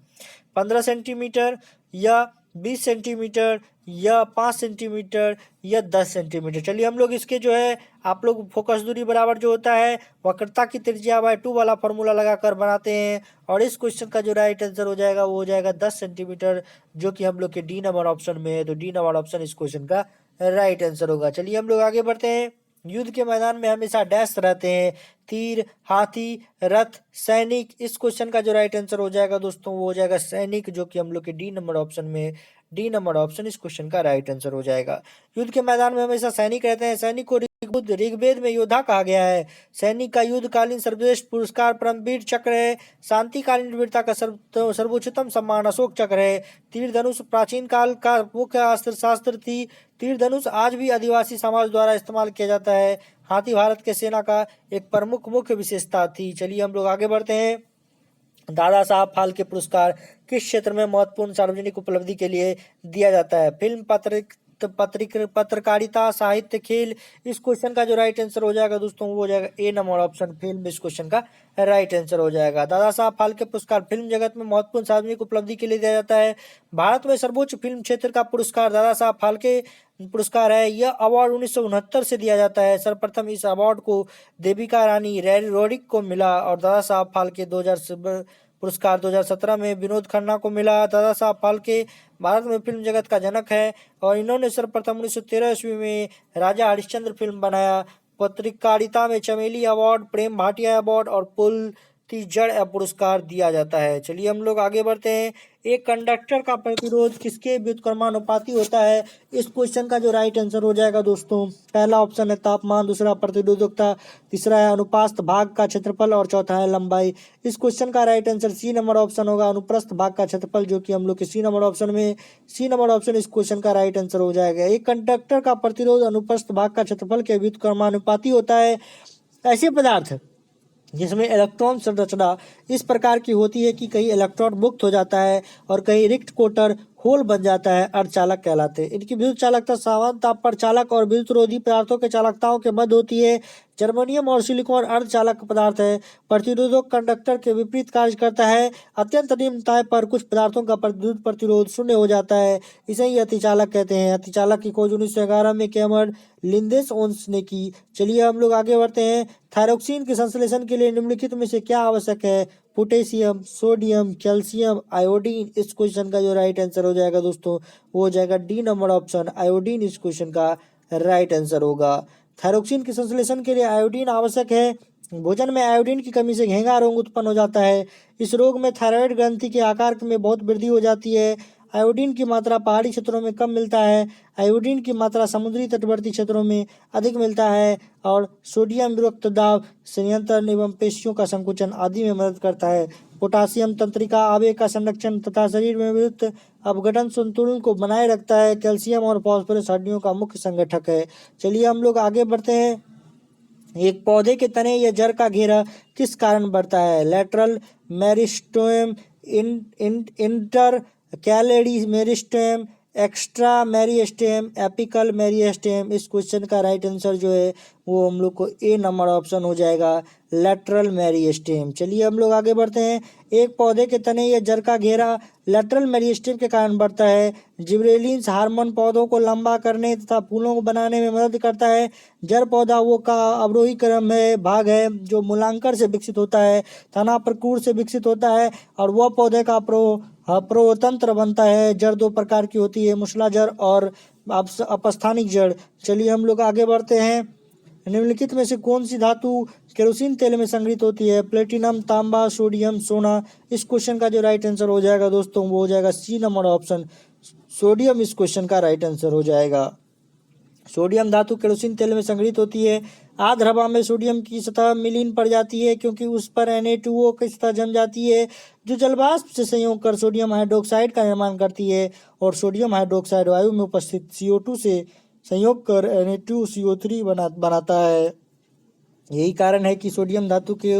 15 सेंटीमीटर या 20 सेंटीमीटर या 5 सेंटीमीटर या 10 सेंटीमीटर। चलिए हम लोग इसके जो है आप लोग फोकस दूरी बराबर जो होता है वक्रता की त्रिज्या बाय 2 वाला फॉर्मूला लगाकर बनाते हैं और इस क्वेश्चन का जो राइट आंसर हो जाएगा वो हो जाएगा 10 सेंटीमीटर, जो कि हम लोग के डी नंबर ऑप्शन में है। तो डी नंबर ऑप्शन इस क्वेश्चन का राइट आंसर होगा। चलिए हम लोग आगे बढ़ते हैं। युद्ध के मैदान में हमेशा डैश रहते हैं? तीर, हाथी, रथ, सैनिक। इस क्वेश्चन का जो राइट आंसर हो जाएगा दोस्तों वो हो जाएगा सैनिक, जो कि हम लोग के डी नंबर ऑप्शन में, डी नंबर ऑप्शन इस क्वेश्चन का राइट आंसर हो जाएगा। युद्ध के मैदान में हमेशा सैनिक रहते हैं। सैनिक को ऋग्वेद में योद्धा कहा गया है। सैनिक का युद्धकालीन सर्वश्रेष्ठ पुरस्कार परमवीर चक्र है। शांतिकालीन वीरता का सर्वोच्चतम सम्मान अशोक चक्र है। तीर धनुष प्राचीन काल का मुख्य अस्त्र शास्त्र थी। तीर धनुष आज भी आदिवासी समाज द्वारा इस्तेमाल किया जाता है। हाथी भारत के सेना का एक प्रमुख मुख्य विशेषता थी। चलिए हम लोग आगे बढ़ते हैं। दादा साहब फाल्के पुरस्कार किस क्षेत्र में महत्वपूर्ण सार्वजनिक उपलब्धि के लिए दिया जाता है? फिल्म, पत्रकारिता, साहित्य, खेल। इस क्वेश्चन का जो राइट आंसर हो जाएगा दोस्तों वो हो जाएगा ए नंबर ऑप्शन फिल्म। इस क्वेश्चन का राइट आंसर हो जाएगा। दादा साहब फाल्के पुरस्कार फिल्म जगत में महत्वपूर्ण सार्वजनिक उपलब्धि के लिए दिया जाता है। भारत में सर्वोच्च फिल्म क्षेत्र का पुरस्कार दादा साहब फाल्के पुरस्कार है। यह अवार्ड 1969 से दिया जाता है। सर्वप्रथम इस अवार्ड को देविका रानी रोडिक को मिला और दादा साहब फाल्के 2000 पुरस्कार 2017 में विनोद खन्ना को मिला। दादा साहब फाल्के भारत में फिल्म जगत का जनक है और इन्होंने सर्वप्रथम 1913 ईस्वी में राजा हरिश्चंद्र फिल्म बनाया। पत्रकारिता में चमेली अवार्ड, प्रेम भाटिया अवार्ड और जड़ पुरस्कार दिया जाता है। चलिए हम लोग आगे बढ़ते हैं। एक कंडक्टर का प्रतिरोध किसके व्युत्क्रमानुपाती होता है? इस क्वेश्चन का जो राइट आंसर हो जाएगा दोस्तों पहला ऑप्शन है तापमान, दूसरा प्रतिरोधकता, तीसरा है अनुप्रस्थ भाग का क्षेत्रफल और चौथा है लंबाई। इस क्वेश्चन का right answer C number option होगा, अनुप्रस्थ भाग का क्षेत्रफल, जो कि हम लोग के सी नंबर ऑप्शन इस क्वेश्चन का राइट आंसर हो जाएगा। एक कंडक्टर का प्रतिरोध अनुप्रस्थ भाग का क्षेत्रफल के व्युत्क्रमानुपाती होता है। ऐसे पदार्थ जिसमें इलेक्ट्रॉन संरचना इस प्रकार की होती है कि कहीं इलेक्ट्रॉन मुक्त हो जाता है और कहीं रिक्त कोटर होल बन जाता है, अर्धचालक कहलाते हैं। इनकी विद्युत चालकता सामान्य ताप पर चालक और विद्युतरोधी पदार्थों के चालकताओं के मध्य होती है। जर्मेनियम और सिलिकॉन अर्धचालक पदार्थ है। प्रतिरोधक कंडक्टर के विपरीत कार्य करता है। अत्यंत निम्न ताप पर कुछ पदार्थों का विद्युत प्रतिरोध शून्य हो जाता है, इसे ही अतिचालक कहते हैं। अतिचालक की खोज 1911 में कैमर लिंदेस ओन्स ने की। चलिए हम लोग आगे बढ़ते हैं। थायरोक्सिन के संश्लेषण के लिए निम्नलिखित में से क्या आवश्यक है? Potassium, sodium, calcium, iodine. इस क्वेश्चन का जो राइट आंसर हो जाएगा दोस्तों वो हो जाएगा डी नंबर ऑप्शन आयोडीन। इस क्वेश्चन का राइट आंसर होगा। थायरोक्सिन के संश्लेषण के लिए आयोडीन आवश्यक है। भोजन में आयोडीन की कमी से घेंगा रोग उत्पन्न हो जाता है। इस रोग में थायराइड ग्रंथि के आकार में बहुत वृद्धि हो जाती है। आयोडीन की मात्रा पहाड़ी क्षेत्रों में कम मिलता है। आयोडीन की मात्रा समुद्री तटवर्ती क्षेत्रों में अधिक मिलता है और सोडियम रक्तदाब नियंत्रण एवं पेशियों का संकुचन आदि में मदद करता है। पोटासियम तंत्रिका आवेग का संरक्षण तथा शरीर में विद्युत अपघटन संतुलन को बनाए रखता है। कैल्शियम और फास्फोरस हड्डियों का मुख्य संगठक है। चलिए हम लोग आगे बढ़ते हैं। एक पौधे के तने या जड़ का घेरा किस कारण बढ़ता है? Lateral meristem, intercalary meristem, extra meristem, apical meristem. इस क्वेश्चन का राइट आंसर जो है वो हम लोग को ए नंबर ऑप्शन हो जाएगा, लेटरल मेरिस्टेम। चलिए हम लोग आगे बढ़ते हैं। एक पौधे के तने या जड़ का घेरा लेटरल मेरिस्टेम के कारण बढ़ता है। जिबरेलिन्स हार्मोन पौधों को लंबा करने तथा फूलों को बनाने में मदद करता है। जड़ पौधा वो का अवरोही क्रम है भाग है जो मूलांकर से विकसित होता है, तना प्रकूर से विकसित होता है और वह पौधे का प्रोतंत्र बनता है। जड़ दो प्रकार की होती है, मूसला जड़ और अपस्थानिक जड़। चलिए हम लोग आगे बढ़ते हैं। निम्नलिखित में से कौन सी धातु केरोसिन तेल में संग्रहित होती है? प्लेटिनम, तांबा, सोडियम, सोना। इस क्वेश्चन का जो राइट आंसर हो जाएगा दोस्तों वो हो जाएगा सी नंबर ऑप्शन सोडियम। इस क्वेश्चन का राइट आंसर हो जाएगा। सोडियम धातु केरोसिन तेल में संग्रहित होती है। आर्द्र हवा में सोडियम की सतह मिलीन पड़ जाती है क्योंकि उस पर Na2O की सतह जम जाती है जो जलवाष्प से संयोग कर सोडियम हाइड्रोक्साइड का निर्माण करती है और सोडियम हाइड्रोक्साइड वायु में उपस्थित CO2 से संयोग कर Na2CO3 बनाता है। यही कारण है कि सोडियम धातु के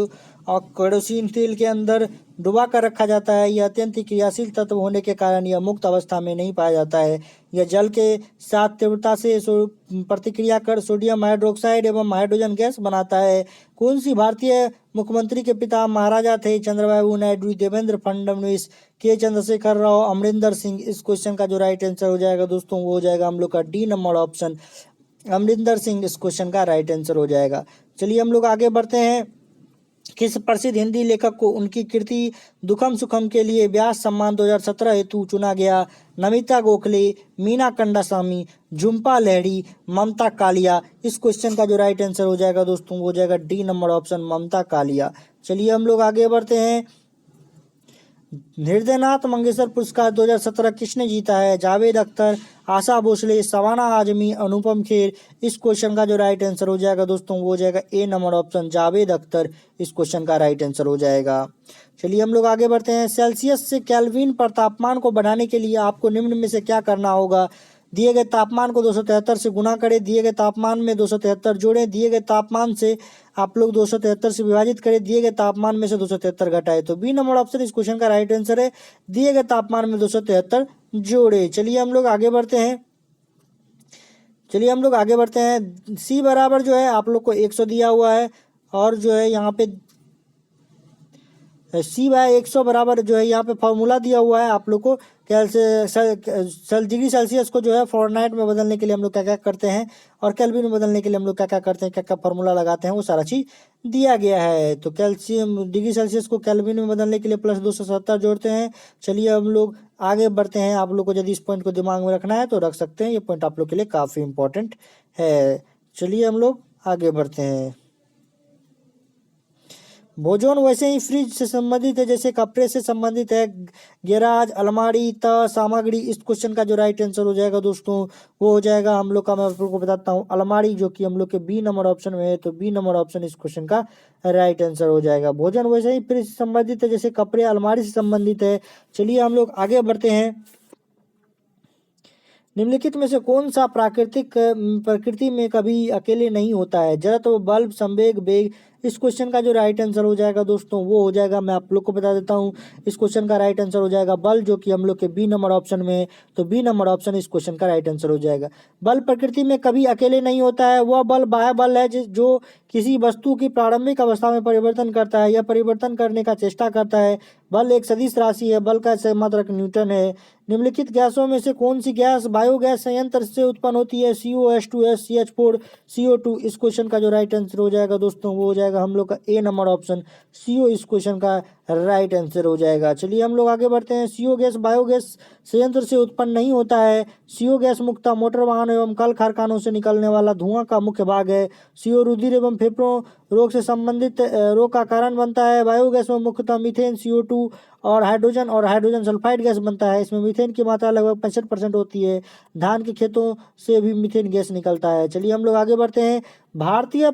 केरोसिन तेल के अंदर डुबा कर रखा जाता है। यह अत्यंत क्रियाशील तत्व होने के कारण यह मुक्त अवस्था में नहीं पाया जाता है। यह जल के साथ तीव्रता से प्रतिक्रिया कर सोडियम हाइड्रोक्साइड एवं हाइड्रोजन गैस बनाता है। कौन सी भारतीय मुख्यमंत्री के पिता महाराजा थे? चंद्रबाबू नायडू, देवेंद्र फडणवीस, के चंद्रशेखर राव, अमरिंदर सिंह। इस क्वेश्चन का जो राइट आंसर हो जाएगा दोस्तों वो हो जाएगा हम लोग का D number option Amarinder Singh. इस क्वेश्चन का राइट आंसर हो जाएगा। चलिए हम लोग आगे बढ़ते हैं। किस प्रसिद्ध हिंदी लेखक को उनकी कृति दुखम सुखम के लिए व्यास सम्मान 2017 हेतु चुना गया? नमिता गोखले, मीना कंडासामी, झुम्पा लाहिड़ी, ममता कालिया। इस क्वेश्चन का जो राइट आंसर हो जाएगा दोस्तों वो हो जाएगा डी नंबर ऑप्शन ममता कालिया। चलिए हम लोग आगे बढ़ते हैं। हृदयनाथ मंगेशकर पुरस्कार 2017 किसने जीता है? जावेद अख्तर, आशा भोसले, शबाना आजमी, अनुपम खेर। इस क्वेश्चन का जो राइट आंसर हो जाएगा दोस्तों वो हो जाएगा ए नंबर ऑप्शन जावेद अख्तर इस क्वेश्चन का राइट आंसर हो जाएगा। चलिए हम लोग आगे बढ़ते हैं। सेल्सियस से केल्विन पर तापमान को बढ़ाने के लिए आपको निम्न में से क्या करना होगा? दिए गए तापमान को 273 से गुणा करें, दिए गए तापमान में 273 जोड़ें, दिए गए तापमान से आप लोग 273 से विभाजित करें, दिए गए तापमान में से 273 घटाए। तो बी नंबर ऑप्शन इस क्वेश्चन का राइट आंसर है, दिए गए तापमान में 273 जोड़े। चलिए हम लोग आगे बढ़ते हैं। सी बराबर जो है आप लोग को 100 दिया हुआ है और जो है यहाँ पे C/100 बराबर जो है यहाँ पे फॉर्मूला दिया हुआ है आप लोग को। डिग्री सेल्सियस को जो है फॉरेनहाइट में बदलने के लिए हम लोग क्या क्या करते हैं और केल्विन में बदलने के लिए हम लोग क्या क्या करते हैं, क्या क्या फॉर्मूला लगाते हैं, वो सारा चीज़ दिया गया है। तो डिग्री सेल्सियस को केल्विन में बदलने के लिए +270 जोड़ते हैं। चलिए हम लोग आगे बढ़ते हैं। आप लोग को यदि इस पॉइंट को दिमाग में रखना है तो रख सकते हैं, ये पॉइंट आप लोग के लिए काफ़ी इंपॉर्टेंट है। चलिए हम लोग आगे बढ़ते हैं। भोजन वैसे ही फ्रिज से संबंधित है जैसे कपड़े से संबंधित है। गैराज, अलमारी, सामग्री। इस क्वेश्चन का जो राइट आंसर हो जाएगा दोस्तों वो हो जाएगा हम लोग का, मैं आप लोग को बताता हूँ, अलमारी, जो कि हम लोग के बी नंबर ऑप्शन में है। तो बी नंबर ऑप्शन इस क्वेश्चन का राइट आंसर हो जाएगा। भोजन वैसे ही फ्रिज से संबंधित है जैसे कपड़े अलमारी से संबंधित है। चलिए हम लोग आगे बढ़ते हैं। निम्नलिखित में से कौन सा प्रकृति में कभी अकेले नहीं होता है? जड़त्व, बल्ब, संवेग, वेग। इस क्वेश्चन का जो राइट आंसर हो जाएगा दोस्तों वो हो जाएगा, मैं आप लोग को बता देता हूँ, इस क्वेश्चन का राइट आंसर हो जाएगा बल, जो कि हम लोग के बी नंबर ऑप्शन में है। तो बी नंबर ऑप्शन इस क्वेश्चन का राइट आंसर हो जाएगा। बल प्रकृति में कभी अकेले नहीं होता है। वह बल बाह्य बल है जो किसी वस्तु की प्रारंभिक अवस्था में परिवर्तन करता है या परिवर्तन करने का चेष्टा करता है। बल एक सदिश राशि है, बल का मात्रक न्यूटन है। निम्नलिखित गैसों में से कौन सी गैस बायोगैस संयंत्र से उत्पन्न होती है? CO, H2S, CH4, CO2। इस क्वेश्चन का जो राइट आंसर हो जाएगा दोस्तों वो हो जाएगा हम लोग का ए नंबर ऑप्शन CO इस क्वेश्चन का राइट आंसर हो जाएगा। चलिए हम लोग आगे बढ़ते हैं। CO गैस बायोगैस संयंत्र से उत्पन्न नहीं होता है। CO गैस मुख्यतः मोटर वाहन एवं कल कारखानों से निकलने वाला धुआं का मुख्य भाग है। CO रुधिर एवं फेफड़ों रोग से संबंधित रोग का कारण बनता है। बायोगैस में मुख्यतः मीथेन, CO2 और हाइड्रोजन सल्फाइड गैस बनता है। इसमें मीथेन की मात्रा लगभग 65% होती है। धान के खेतों से भी मीथेन गैस निकलता है। चलिए हम लोग आगे बढ़ते हैं। भारतीय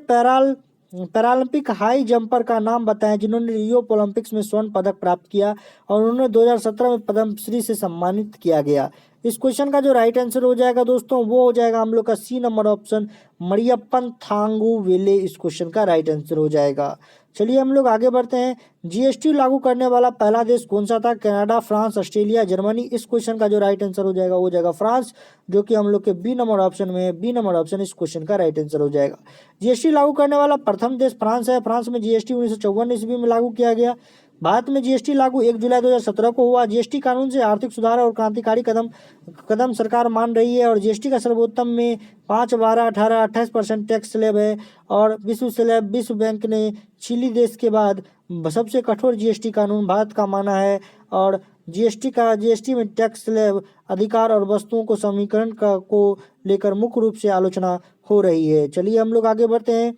पैरालंपिक हाई जंपर का नाम बताएं जिन्होंने रियो ओलंपिक्स में स्वर्ण पदक प्राप्त किया और उन्होंने 2017 में पद्मश्री से सम्मानित किया गया। इस क्वेश्चन का जो राइट आंसर हो जाएगा दोस्तों वो हो जाएगा हम लोग का सी नंबर ऑप्शन मरियप्पन थांगुवेले इस क्वेश्चन का राइट आंसर हो जाएगा। चलिए हम लोग आगे बढ़ते हैं। GST लागू करने वाला पहला देश कौन सा था? Canada, France, Australia, Germany. इस क्वेश्चन का जो राइट आंसर हो जाएगा वो हो जाएगा फ्रांस, जो कि हम लोग के बी नंबर ऑप्शन में है। बी नंबर ऑप्शन इस क्वेश्चन का राइट आंसर हो जाएगा। GST लागू करने वाला प्रथम देश फ्रांस है। फ्रांस में GST 1954 ईस्वी में लागू किया गया। भारत में GST लागू 1 जुलाई 2017 को हुआ। GST कानून से आर्थिक सुधार और क्रांतिकारी कदम सरकार मान रही है और GST का सर्वोत्तम में 5, 12, 18, 28% टैक्स स्लैब है और विश्व बैंक ने चिली देश के बाद सबसे कठोर GST कानून भारत का माना है और GST में टैक्स स्लैब अधिकार और वस्तुओं को समीकरण को लेकर मुख्य रूप से आलोचना हो रही है। चलिए हम लोग आगे बढ़ते हैं।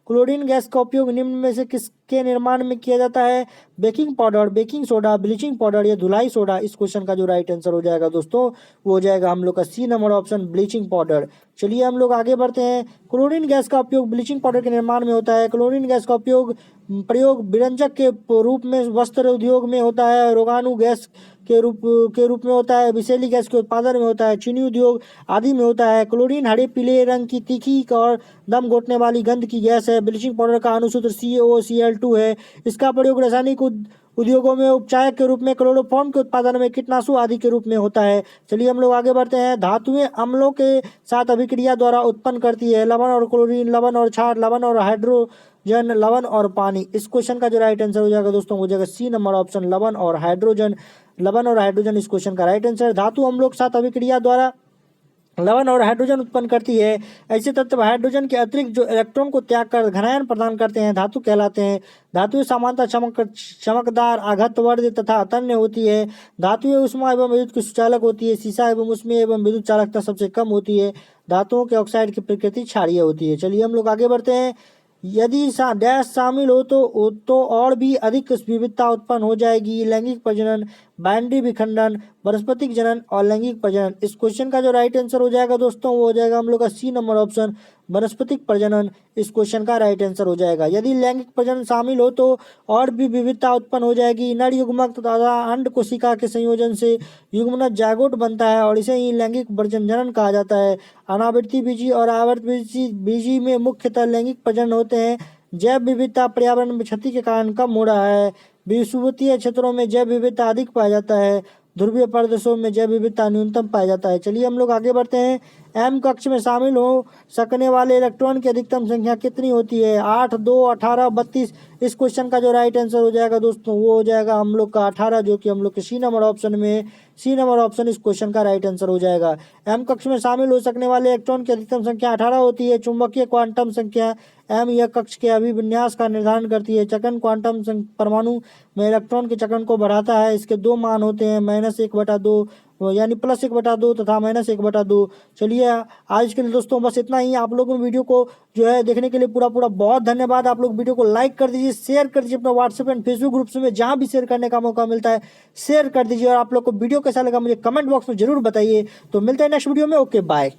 क्लोरीन गैस का उपयोग निम्न में से किसके निर्माण में किया जाता है? Baking powder, baking soda, bleaching powder या धुलाई सोडा। इस क्वेश्चन का जो राइट आंसर हो जाएगा दोस्तों वो हो जाएगा हम लोग का C number option bleaching powder. चलिए हम लोग आगे बढ़ते हैं। क्लोरीन गैस का उपयोग ब्लीचिंग पाउडर के निर्माण में होता है। क्लोरीन गैस का प्रयोग विरंजक के रूप में वस्त्र उद्योग में होता है। रोगाणु गैस के रूप में होता है। विषैली गैस के उत्पादन में होता है। चीनी उद्योग आदि में होता है। क्लोरीन हरे पीले रंग की तीखी और दम घोटने वाली गंध की गैस है। ब्लीचिंग पाउडर का अणुसूत्र CaOCl2 है। इसका प्रयोग रासायनिक उद्योगों में उपचायक के रूप में, क्लोरोफॉर्म के उत्पादन में, कीटनाशु आदि के रूप में होता है। चलिए हम लोग आगे बढ़ते हैं। धातुएं अम्लों के साथ अभिक्रिया द्वारा उत्पन्न करती है। लवण और क्लोरीन, लवण और क्षार, लवण और हाइड्रोजन, लवण और पानी। इस क्वेश्चन का जो राइट आंसर हो जाएगा दोस्तों हो जाएगा सी नंबर ऑप्शन लवण और हाइड्रोजन। इस क्वेश्चन का राइट आंसर। धातु अम्लों के साथ अभिक्रिया द्वारा लवण और हाइड्रोजन उत्पन्न करती है। ऐसे तत्व हाइड्रोजन के अतिरिक्त जो इलेक्ट्रॉन को त्याग कर घनायन प्रदान करते हैं धातु कहलाते हैं। धातुएं सामान्यतः चमकदार, आघातवर्ध तथा तन्य होती है। धातुएं ऊष्मा एवं विद्युत की सुचालक होती है। सीसा एवं ऊष्मीय एवं विद्युत चालकता सबसे कम होती है। धातुओं के ऑक्साइड की प्रकृति क्षारीय होती है। चलिए हम लोग आगे बढ़ते हैं। यदि डैश शामिल हो तो और भी अधिक विविधता उत्पन्न हो जाएगी। लैंगिक प्रजनन, बाइनरी विखंडन, वनस्पतिक जनन और लैंगिक प्रजनन। इस क्वेश्चन का जो राइट आंसर हो जाएगा दोस्तों वो हो जाएगा हम लोग का सी नंबर ऑप्शन, वनस्पतिक प्रजनन इस क्वेश्चन का राइट आंसर हो जाएगा। यदि लैंगिक प्रजनन शामिल हो तो और भी विविधता उत्पन्न हो जाएगी। नर युग्मक तथा अंड कोशिका के संयोजन से युग्मनज जायगोट बनता है और इसे ही लैंगिक प्रजनन कहा जाता है। अनावृत्ति बीजी और आवर्त बीजी में मुख्यतः लैंगिक प्रजनन होते हैं। जैव विविधता पर्यावरण में क्षति के कारण कम हो रहा है। विषुवतीय क्षेत्रों में जैव विविधता अधिक पाया जाता है। ध्रुवीय प्रदेशों में जैव विविधता न्यूनतम पाया जाता है। चलिए हम लोग आगे बढ़ते हैं। एम कक्ष में शामिल हो सकने वाले इलेक्ट्रॉन की अधिकतम संख्या कितनी होती है? 8, 2, 18, 32। इस क्वेश्चन का जो राइट आंसर हो जाएगा दोस्तों वो हो जाएगा हम लोग का 18, जो कि हम लोग के सी नंबर ऑप्शन में, सी नंबर ऑप्शन इस क्वेश्चन का राइट आंसर हो जाएगा। एम कक्ष में शामिल हो सकने वाले इलेक्ट्रॉन की अधिकतम संख्या 18 होती है। चुंबकीय क्वांटम संख्या एम यह कक्ष के अभिविन्यास का निर्धारण करती है। चक्रण क्वांटम परमाणु में इलेक्ट्रॉन के चक्रण को बढ़ाता है। इसके दो मान होते हैं, -1/2 यानी +1/2 तथा -1/2। चलिए आज के लिए दोस्तों बस इतना ही। आप लोगों ने वीडियो को जो है देखने के लिए पूरा बहुत धन्यवाद। आप लोग वीडियो को लाइक कर दीजिए, शेयर कर दीजिए अपने व्हाट्सएप एंड फेसबुक ग्रुप्स में, जहां भी शेयर करने का मौका मिलता है शेयर कर दीजिए। और आप लोग को वीडियो कैसा लगा मुझे कमेंट बॉक्स में जरूर बताइए। तो मिलते हैं नेक्स्ट वीडियो में। Okay bye.